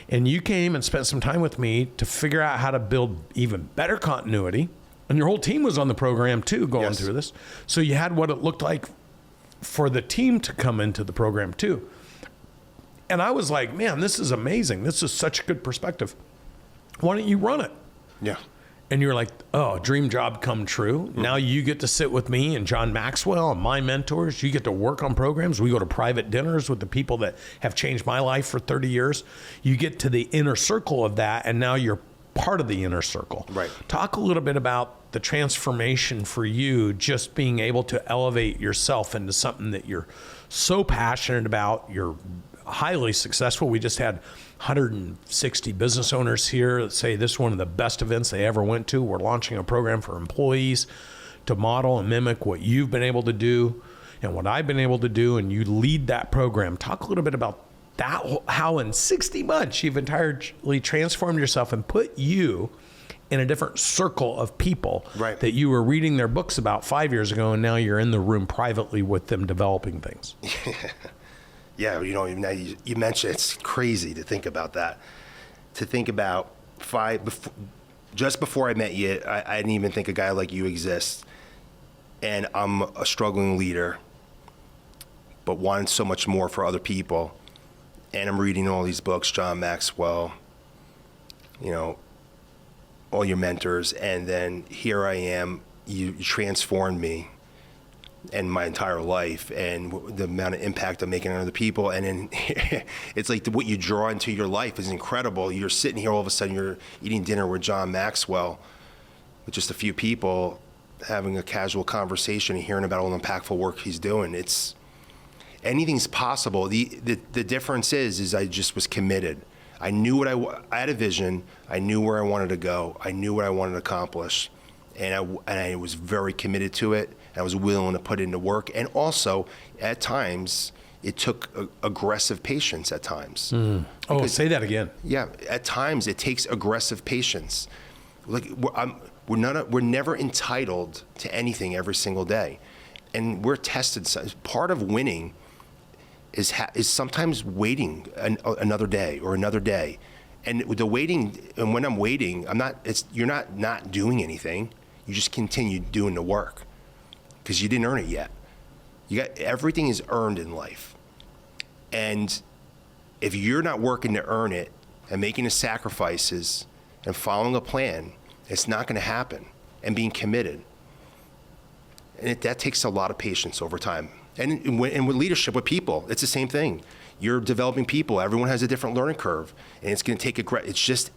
And you came and spent some time with me to figure out how to build even better continuity. And your whole team was on the program too, going through this. So you had what it looked like for the team to come into the program too. And I was like, man, this is amazing. This is such a good perspective. Why don't you run it? Yeah. And you're like, oh, dream job come true. Now you get to sit with me and John Maxwell and my mentors. You get to work on programs. We go to private dinners with the people that have changed my life for 30 years. You get to the inner circle of that, and now you're part of the inner circle. Right. Talk a little bit about the transformation for you, just being able to elevate yourself into something that you're so passionate about. You're highly successful. We just had 160 business owners here that say this is one of the best events they ever went to. We're launching a program for employees to model and mimic what you've been able to do and what I've been able to do, and you lead that program. Talk a little bit about that, how in 60 months you've entirely transformed yourself and put you in a different circle of people that you were reading their books about 5 years ago, and now you're in the room privately with them developing things. Yeah, now you mentioned, it's crazy to think about that. To think about just before I met you, I didn't even think a guy like you exists. And I'm a struggling leader, but wanted so much more for other people. And I'm reading all these books, John Maxwell, all your mentors, and then here I am, you transformed me and my entire life and the amount of impact I'm making on other people. And then it's like what you draw into your life is incredible. You're sitting here, all of a sudden you're eating dinner with John Maxwell with just a few people, having a casual conversation and hearing about all the impactful work he's doing. Anything's possible. The difference is I just was committed. I knew I had a vision. I knew where I wanted to go. I knew what I wanted to accomplish, and I was very committed to it. I was willing to put into work, and also at times it took aggressive patience. At times. Oh, say that again. Yeah, at times it takes aggressive patience. Like we're never entitled to anything every single day, and we're tested. Part of winning is sometimes waiting another day or another day, and the waiting. And when I'm waiting, you're not doing anything. You just continue doing the work because you didn't earn it yet. Everything is earned in life, and if you're not working to earn it and making the sacrifices and following a plan, it's not going to happen. And being committed, and that takes a lot of patience over time. And with leadership, with people, it's the same thing. You're developing people. Everyone has a different learning curve, and it's going to take it's just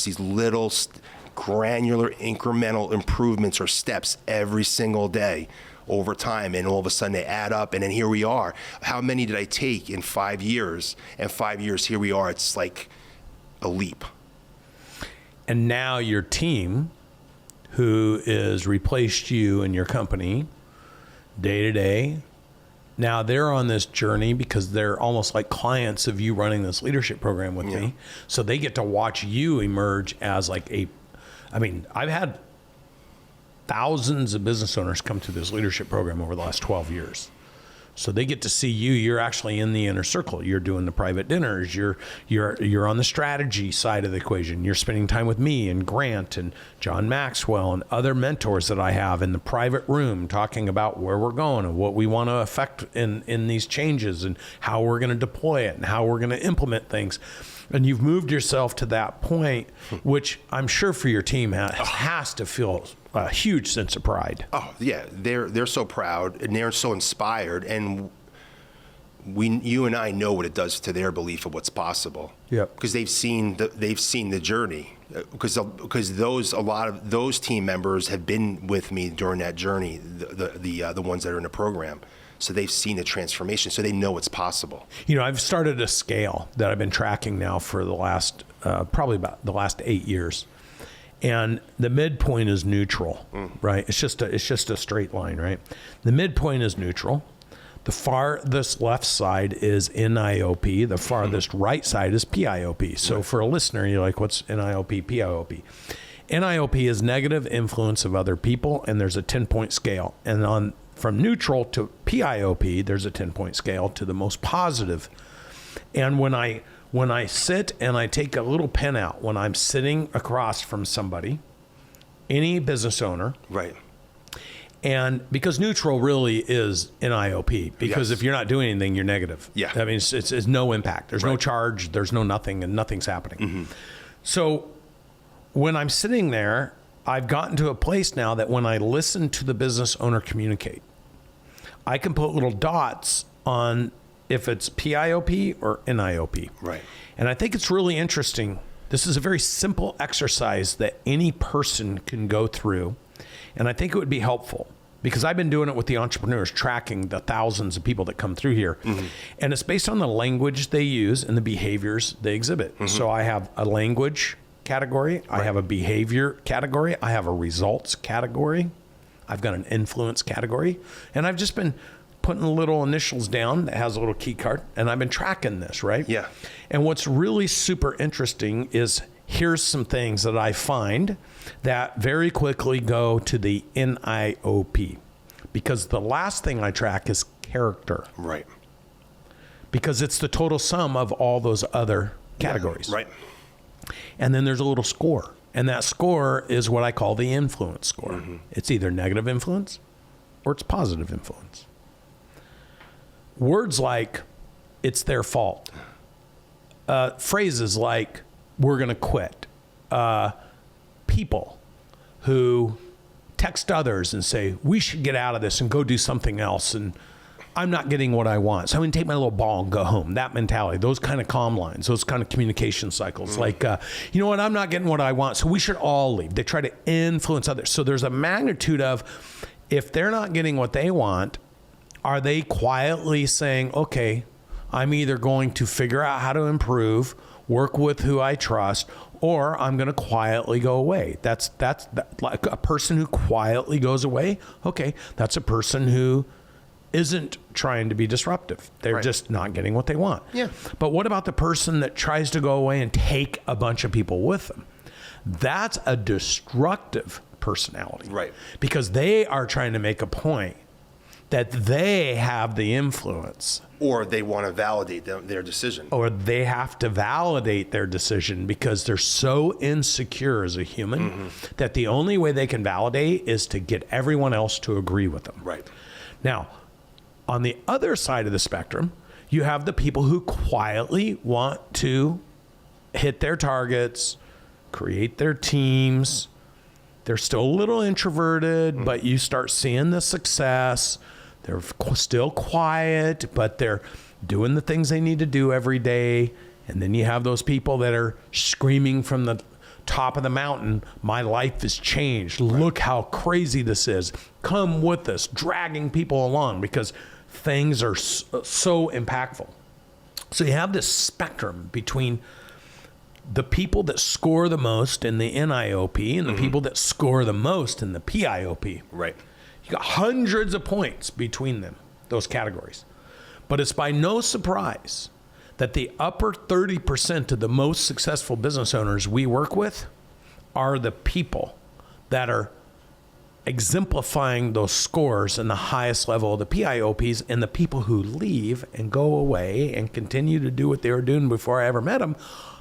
these little granular incremental improvements or steps every single day over time, and all of a sudden they add up, and then here we are. How many did I take in 5 years? And 5 years, here we are. It's like a leap. And now your team, who is replaced you in your company day to day, now they're on this journey because they're almost like clients of you running this leadership program with me. So they get to watch you emerge as like I've had thousands of business owners come to this leadership program over the last 12 years. So they get to see you. You're actually in the inner circle. You're doing the private dinners. You're on the strategy side of the equation. You're spending time with me and Grant and John Maxwell and other mentors that I have in the private room, talking about where we're going and what we want to affect in these changes and how we're going to deploy it and how we're going to implement things. And you've moved yourself to that point, which I'm sure for your team has to feel a huge sense of pride. Oh yeah, they're so proud and they're so inspired, and you and I know what it does to their belief of what's possible. Yeah, because they've seen the journey. Because a lot of those team members have been with me during that journey. The ones that are in the program. So they've seen the transformation, so they know it's possible. I've started a scale that I've been tracking now for the last, probably about the last 8 years. And the midpoint is neutral, right? It's just a straight line, right? The midpoint is neutral. The farthest left side is NIOP. The farthest right side is PIOP. So for a listener, you're like, what's NIOP, PIOP? NIOP is negative influence of other people, and there's a 10-point scale. And from neutral to PIOP, there's a 10-point scale to the most positive. And when I sit and I take a little pen out, when I'm sitting across from somebody, any business owner, right? And because neutral really is NIOP, because if you're not doing anything, you're negative. Yeah. I mean, it's no impact. There's no charge. There's no nothing, and nothing's happening. So when I'm sitting there, I've gotten to a place now that when I listen to the business owner communicate, I can put little dots on if it's PIOP or NIOP. Right. And I think it's really interesting. This is a very simple exercise that any person can go through. And I think it would be helpful because I've been doing it with the entrepreneurs, tracking the thousands of people that come through here. And it's based on the language they use and the behaviors they exhibit. So I have a language category. I have a behavior category. I have a results category. I've got an influence category. And I've just been putting little initials down that has a little key card. And I've been tracking this, right? Yeah. And what's really super interesting is here's some things that I find that very quickly go to the NIOP. Because the last thing I track is character. Right. Because it's the total sum of all those other categories. Yeah, right. And then there's a little score. And that score is what I call the influence score. It's either negative influence or it's positive influence. Words like, it's their fault. Phrases like, we're going to quit. People who text others and say, we should get out of this and go do something else. And I'm not getting what I want, so I'm going to take my little ball and go home. That mentality, those kind of calm lines, those kind of communication cycles. Like, you know what, I'm not getting what I want, so we should all leave. They try to influence others. So there's a magnitude of, if they're not getting what they want, are they quietly saying, okay, I'm either going to figure out how to improve, work with who I trust, or I'm going to quietly go away. That's like a person who quietly goes away. Okay, that's a person who isn't trying to be disruptive. They're just not getting what they want. Yeah. But what about the person that tries to go away and take a bunch of people with them? That's a destructive personality. Right. Because they are trying to make a point that they have the influence. Or they want to validate their decision. Or they have to validate their decision because they're so insecure as a human that the only way they can validate is to get everyone else to agree with them. Right. Now, on the other side of the spectrum, you have the people who quietly want to hit their targets, create their teams. They're still a little introverted, but you start seeing the success. They're still quiet, but they're doing the things they need to do every day. And then you have those people that are screaming from the top of the mountain, my life has changed. Right. Look how crazy this is. Come with us, dragging people along because things are so impactful. So you have this spectrum between the people that score the most in the NIOP and the people that score the most in the PIOP. Right. You got hundreds of points between them, those categories. But it's by no surprise that the upper 30% of the most successful business owners we work with are the people that are exemplifying those scores in the highest level of the PIOPs, and the people who leave and go away and continue to do what they were doing before I ever met them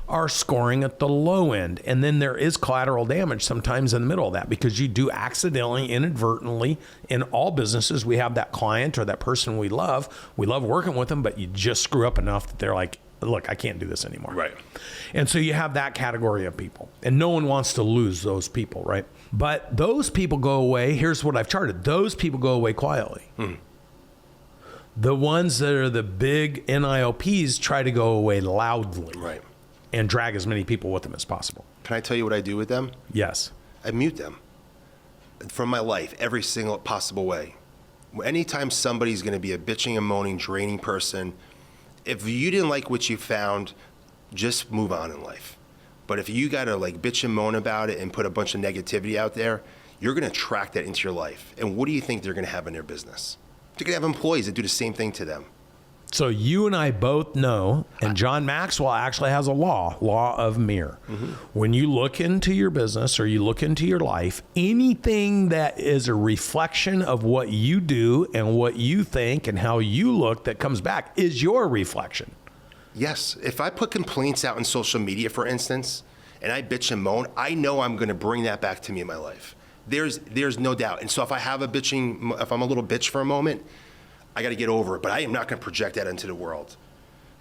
are scoring at the low end. And then there is collateral damage sometimes in the middle of that, because you do accidentally, inadvertently, in all businesses, we have that client or that person we love working with them, but you just screw up enough that they're like, look, I can't do this anymore. Right. And so you have that category of people, and no one wants to lose those people, right? But those people go away. Here's what I've charted. Those people go away quietly. The ones that are the big NIOPs try to go away loudly. Right. And drag as many people with them as possible. Can I tell you what I do with them? Yes. I mute them from my life every single possible way. Anytime somebody's going to be a bitching and moaning, draining person, if you didn't like what you found, just move on in life. But if you got to like bitch and moan about it and put a bunch of negativity out there, you're going to attract that into your life. And what do you think they're going to have in their business? They're going to have employees that do the same thing to them. So you and I both know, and John Maxwell actually has a law of mirror. When you look into your business or you look into your life, anything that is a reflection of what you do and what you think and how you look that comes back is your reflection. Yes. If I put complaints out on social media, for instance, and I bitch and moan, I know I'm going to bring that back to me in my life. There's no doubt. And so if I'm a little bitch for a moment, I got to get over it, but I am not going to project that into the world,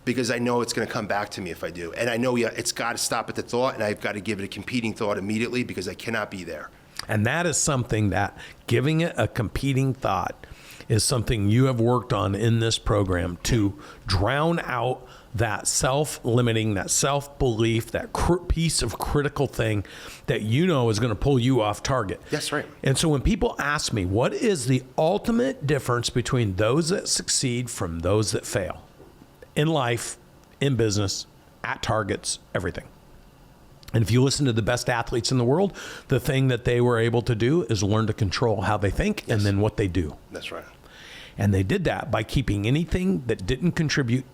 because I know it's going to come back to me if I do. And I know it's got to stop at the thought, and I've got to give it a competing thought immediately, because I cannot be there. And that is something that giving it a competing thought is something you have worked on in this program to drown out that self-limiting, that self-belief, that piece of critical thing that you know is going to pull you off target. That's right. And so when people ask me, what is the ultimate difference between those that succeed from those that fail in life, in business, at targets, everything? And if you listen to the best athletes in the world, the thing that they were able to do is learn to control how they think and then what they do. That's right. And they did that by keeping anything that didn't contribute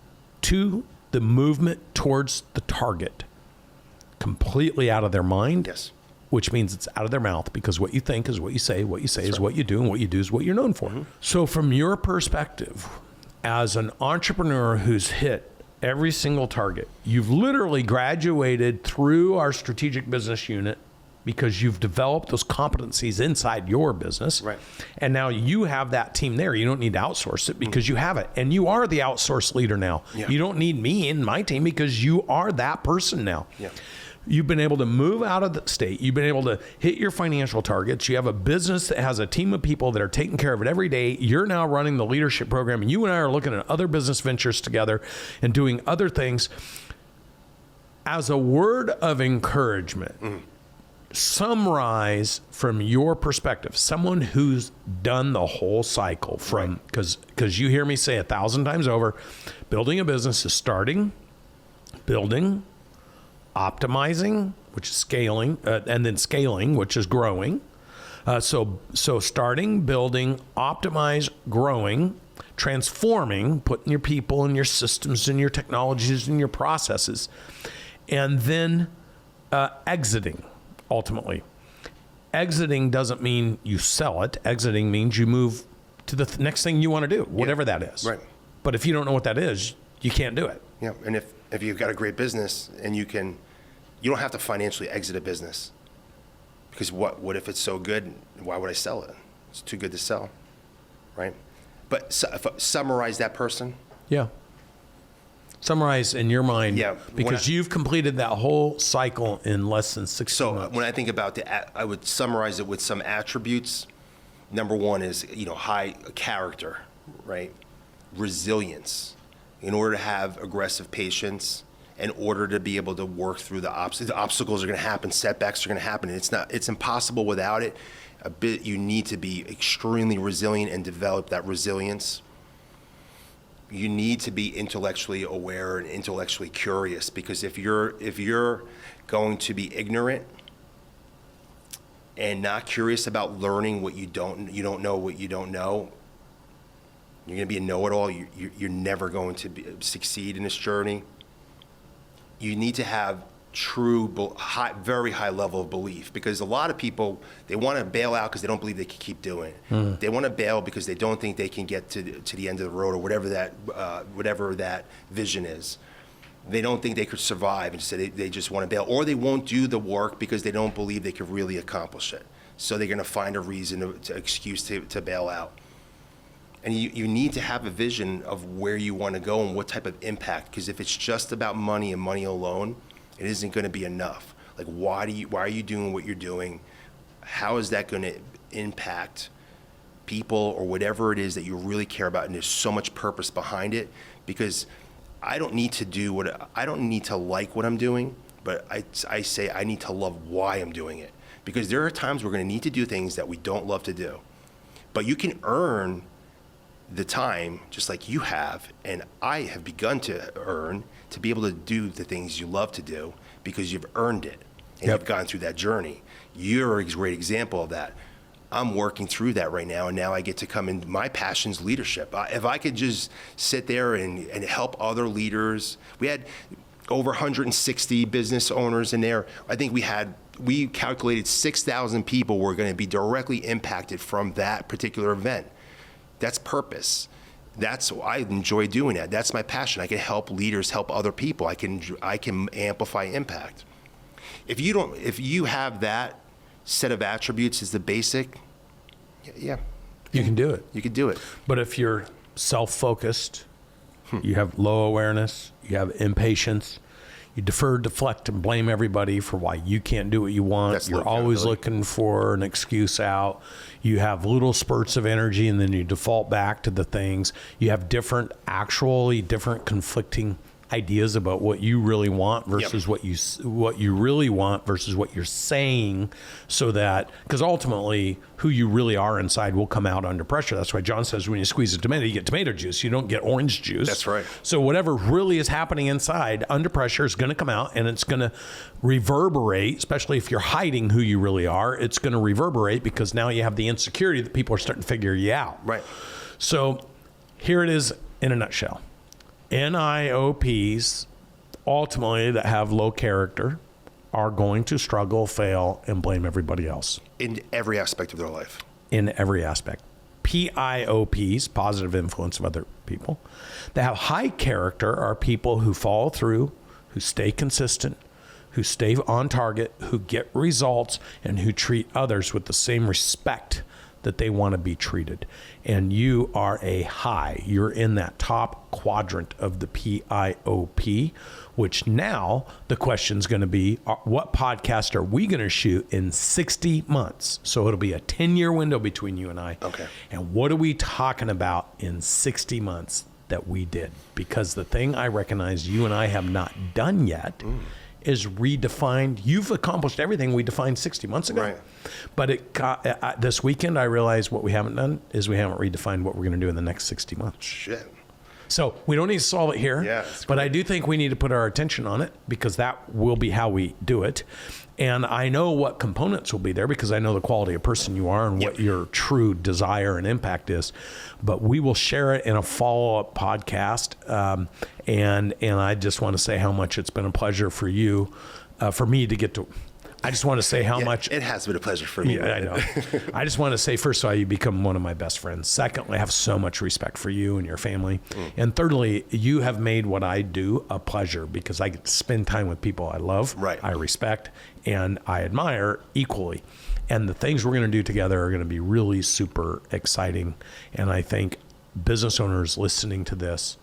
to the movement towards the target completely out of their mind. Yes. Which means it's out of their mouth, because what you think is what you say is what you do, and what you do is what you're known for. So from your perspective, as an entrepreneur who's hit every single target, you've literally graduated through our strategic business unit because you've developed those competencies inside your business. Right. And now you have that team there. You don't need to outsource it because you have it. And you are the outsource leader now. Yeah. You don't need me in my team because you are that person now. Yeah. You've been able to move out of the state. You've been able to hit your financial targets. You have a business that has a team of people that are taking care of it every day. You're now running the leadership program, and you and I are looking at other business ventures together and doing other things. As a word of encouragement, summarize from your perspective, someone who's done the whole cycle from, because you hear me say 1,000 times over, building a business is starting, building, optimizing, which is scaling, and then scaling, which is growing. So starting, building, optimize, growing, transforming, putting your people and your systems and your technologies and your processes, and then exiting, ultimately. Exiting doesn't mean you sell it. Exiting means you move to the next thing you want to do, whatever that is. Right. But if you don't know what that is, you can't do it. Yeah, and if you've got a great business and you don't have to financially exit a business, because what if it's so good? Why would I sell it? It's too good to sell, right? But summarize that person. Yeah. Summarize in your mind, because you've completed that whole cycle in less than 6 months. So when I think about I would summarize it with some attributes. Number one is, high character, right? Resilience. In order to have aggressive patience, in order to be able to work through the obstacles are going to happen, setbacks are going to happen. It's impossible without it. You need to be extremely resilient and develop that resilience. You need to be intellectually aware and intellectually curious, because if you're going to be ignorant and not curious about learning what you don't know what you don't know, you're going to be a know-it-all. You're never going to succeed in this journey. You need to have very high level of belief, because a lot of people, they want to bail out because they don't believe they can keep doing it. They want to bail because they don't think they can get to the end of the road, or whatever that vision is. They don't think they could survive, and so they just want to bail, or they won't do the work because they don't believe they could really accomplish it. So they're going to find a reason, excuse to bail out. And you need to have a vision of where you want to go and what type of impact, because if it's just about money and money alone, it isn't going to be enough. Like, why are you doing what you're doing? How is that going to impact people, or whatever it is that you really care about? And there's so much purpose behind it, because I don't need to like what I'm doing, but I say I need to love why I'm doing it, because there are times we're going to need to do things that we don't love to do, but you can earn the time, just like you have, and I have begun to earn, to be able to do the things you love to do, because you've earned it and you've gone through that journey. You're a great example of that. I'm working through that right now, and now I get to come in. My passion's leadership. If I could just sit there and help other leaders. We had over 160 business owners in there. I think we calculated 6,000 people were going to be directly impacted from that particular event. That's purpose. I enjoy doing that. That's my passion. I can help leaders help other people. I can amplify impact. If you have that set of attributes as the basic, you can do it. You can do it. But if you're self-focused, you have low awareness, you have impatience, you defer, deflect, and blame everybody for why you can't do what you want. You're always looking for an excuse out. You have little spurts of energy, and then you default back to the things. You have different conflicting ideas about what you really want versus what you really want versus what you're saying, so that, because ultimately who you really are inside will come out under pressure. That's why John says when you squeeze a tomato, you get tomato juice. You don't get orange juice. That's right. So whatever really is happening inside under pressure is going to come out, and it's going to reverberate, especially if you're hiding who you really are. It's going to reverberate because now you have the insecurity that people are starting to figure you out. Right. So here it is in a nutshell. NIOPs, ultimately, that have low character, are going to struggle, fail, and blame everybody else. In every aspect of their life. In every aspect. PIOPs, positive influence of other people, that have high character are people who follow through, who stay consistent, who stay on target, who get results, and who treat others with the same respect that they want to be treated. And you are you're in that top quadrant of the PIOP, which now the question's going to be, what podcast are we going to shoot in 60 months? So it'll be a 10-year window between you and I. Okay. And what are we talking about in 60 months that we did? Because the thing I recognize you and I have not done yet is redefined. You've accomplished everything we defined 60 months ago. Right. But this weekend, I realized what we haven't done is we haven't redefined what we're going to do in the next 60 months. Shit. So we don't need to solve it here. Yeah, but I do think we need to put our attention on it, because that will be how we do it. And I know what components will be there, because I know the quality of person you are and what your true desire and impact is. But we will share it in a follow-up podcast. And I just want to say how much it's been a pleasure for you, for me to get to. I just want to say how much. It has been a pleasure for me. Yeah, I know. I just want to say, first of all, you become one of my best friends. Secondly, I have so much respect for you and your family. And thirdly, you have made what I do a pleasure, because I get to spend time with people I love, I respect, and I admire equally. And the things we're going to do together are going to be really super exciting. And I think business owners listening to this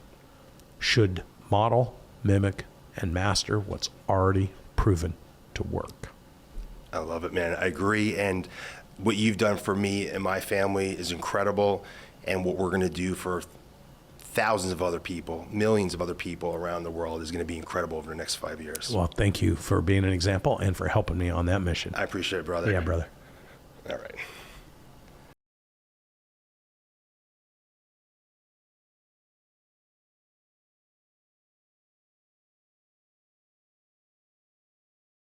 should model, mimic, and master what's already proven to work. I love it, man. I agree. And what you've done for me and my family is incredible. And what we're going to do for thousands of other people, millions of other people around the world is going to be incredible over the next 5 years. Well, thank you for being an example and for helping me on that mission. I appreciate it, brother. Yeah, brother. All right.